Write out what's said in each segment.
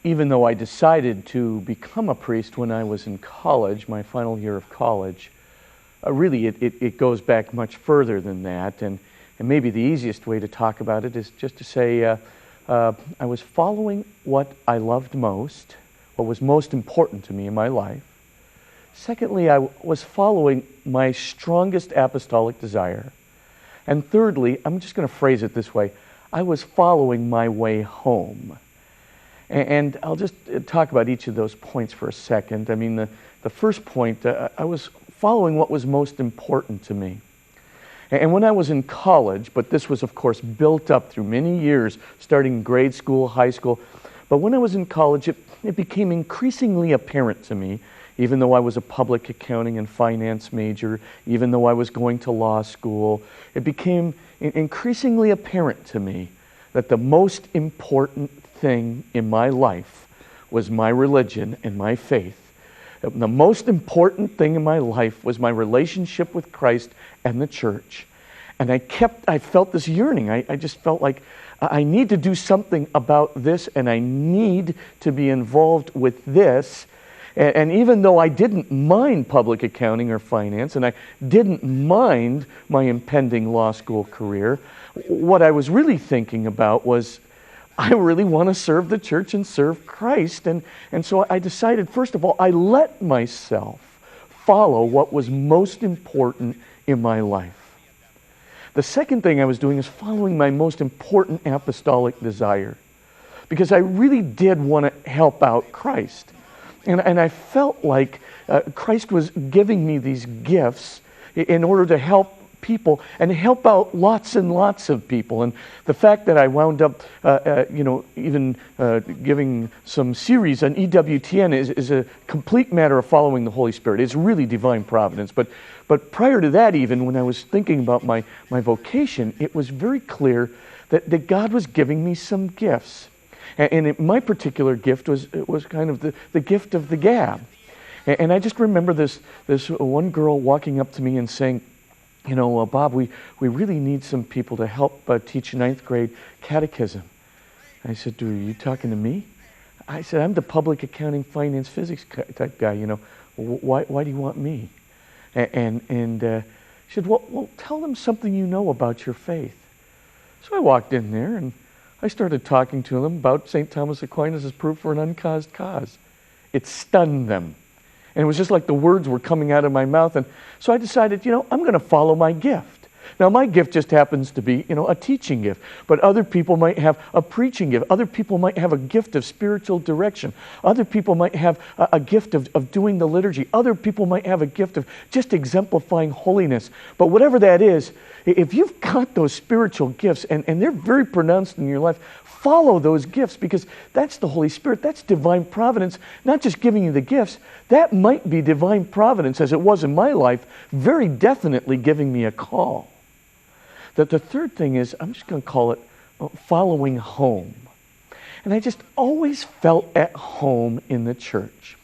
even though I decided to become a priest when I was in college, my final year of college, really it goes back much further than that. And maybe the easiest way to talk about it is just to say I was following what I loved most, what was most important to me in my life. Secondly, I was following my strongest apostolic desire. And thirdly, I'm just going to phrase it this way, I was following my way home. And I'll just talk about each of those points for a second. I mean, the first point, I was following what was most important to me. And when I was in college, but this was, of course, built up through many years, starting grade school, high school, but when I was in college, it became increasingly apparent to me, even though I was a public accounting and finance major, even though I was going to law school, it became increasingly apparent to me that the most important thing in my life was my religion and my faith. The most important thing in my life was my relationship with Christ and the church. And I felt this yearning. I just felt like I need to do something about this, and I need to be involved with this. And even though I didn't mind public accounting or finance, and I didn't mind my impending law school career, what I was really thinking about was, I really want to serve the church and serve Christ. And so I decided, first of all, I let myself follow what was most important in my life. The second thing I was doing is following my most important apostolic desire, because I really did want to help out Christ. And I felt like Christ was giving me these gifts in order to help people and help out lots and lots of people. And the fact that I wound up, even giving some series on EWTN is a complete matter of following the Holy Spirit. It's really divine providence. But prior to that, even when I was thinking about my vocation, it was very clear that God was giving me some gifts. And my particular gift was kind of the gift of the gab. And I just remember this one girl walking up to me and saying, Bob, we really need some people to help teach 9th grade catechism. I said, are you talking to me? I said, I'm the public accounting, finance, physics type guy, Why do you want me? And she said, well, tell them something you know about your faith. So I walked in there and I started talking to them about St. Thomas Aquinas' proof for an uncaused cause. It stunned them. And it was just like the words were coming out of my mouth. And so I decided, I'm going to follow my gift. Now, my gift just happens to be, a teaching gift. But other people might have a preaching gift. Other people might have a gift of spiritual direction. Other people might have a gift of doing the liturgy. Other people might have a gift of just exemplifying holiness. But whatever that is, if you've got those spiritual gifts, and they're very pronounced in your life, follow those gifts, because that's the Holy Spirit. That's divine providence, not just giving you the gifts. That might be divine providence, as it was in my life, very definitely giving me a call. The third thing is, I'm just going to call it following home. And I just always felt at home in the church.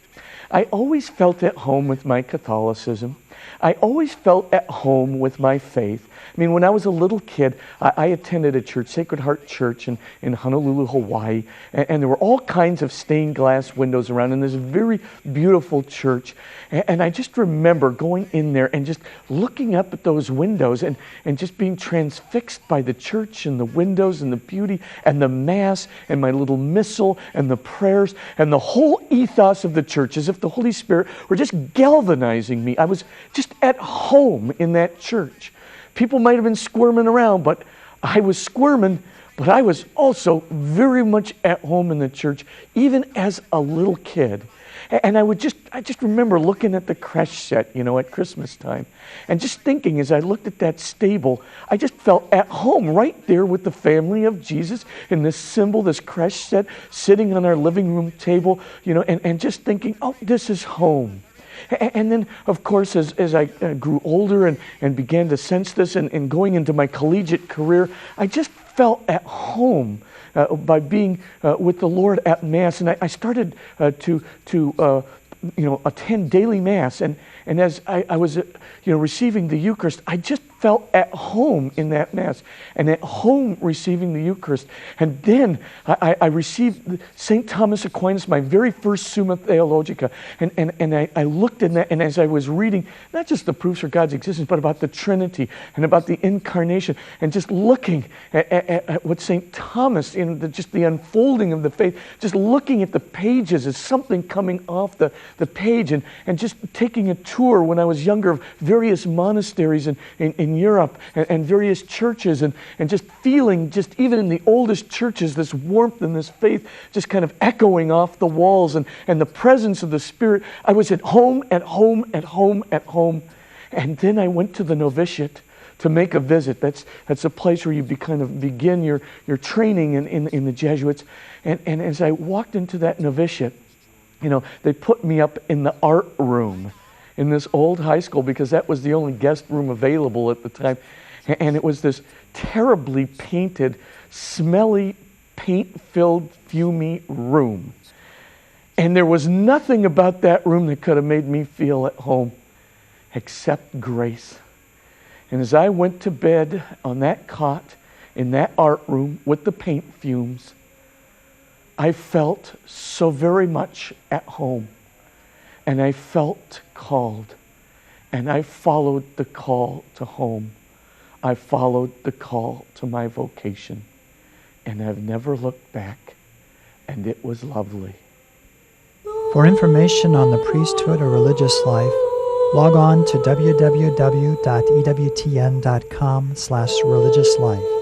I always felt at home with my Catholicism. I always felt at home with my faith. I mean, when I was a little kid, I attended a church, Sacred Heart Church in Honolulu, Hawaii, and there were all kinds of stained glass windows around in this very beautiful church. And I just remember going in there and just looking up at those windows and just being transfixed by the church and the windows and the beauty and the Mass and my little missal and the prayers and the whole ethos of the church, as if the Holy Spirit were just galvanizing me. I was just at home in that church. People might have been squirming around, but I was squirming, but I was also very much at home in the church, even as a little kid. And I just remember looking at the creche set, at Christmas time, and just thinking, as I looked at that stable, I just felt at home right there with the family of Jesus in this symbol, this creche set, sitting on our living room table, and just thinking, oh, this is home. And then, of course, as I grew older and began to sense this and going into my collegiate career, I just felt at home by being with the Lord at Mass. And I started to attend daily Mass. And And as I was receiving the Eucharist, I just felt at home in that Mass and at home receiving the Eucharist. And then I received St. Thomas Aquinas, my very first Summa Theologica. And I looked in that, and as I was reading, not just the proofs for God's existence, but about the Trinity and about the Incarnation, and just looking at what St. Thomas, just the unfolding of the faith, just looking at the pages as something coming off the page, and just taking a tour when I was younger of various monasteries in Europe and various churches, and just feeling, just even in the oldest churches, this warmth and this faith just kind of echoing off the walls, and the presence of the Spirit. I was at home, at home, at home, at home. And then I went to the novitiate to make a visit. That's a place where you kind of begin your training in the Jesuits. And as I walked into that novitiate, they put me up in the art room in this old high school, because that was the only guest room available at the time. And it was this terribly painted, smelly, paint-filled, fumey room. And there was nothing about that room that could have made me feel at home except grace. And as I went to bed on that cot in that art room with the paint fumes, I felt so very much at home. And I felt called. And I followed the call to home. I followed the call to my vocation. And I've never looked back. And it was lovely. For information on the priesthood or religious life, log on to www.ewtn.com/religiouslife.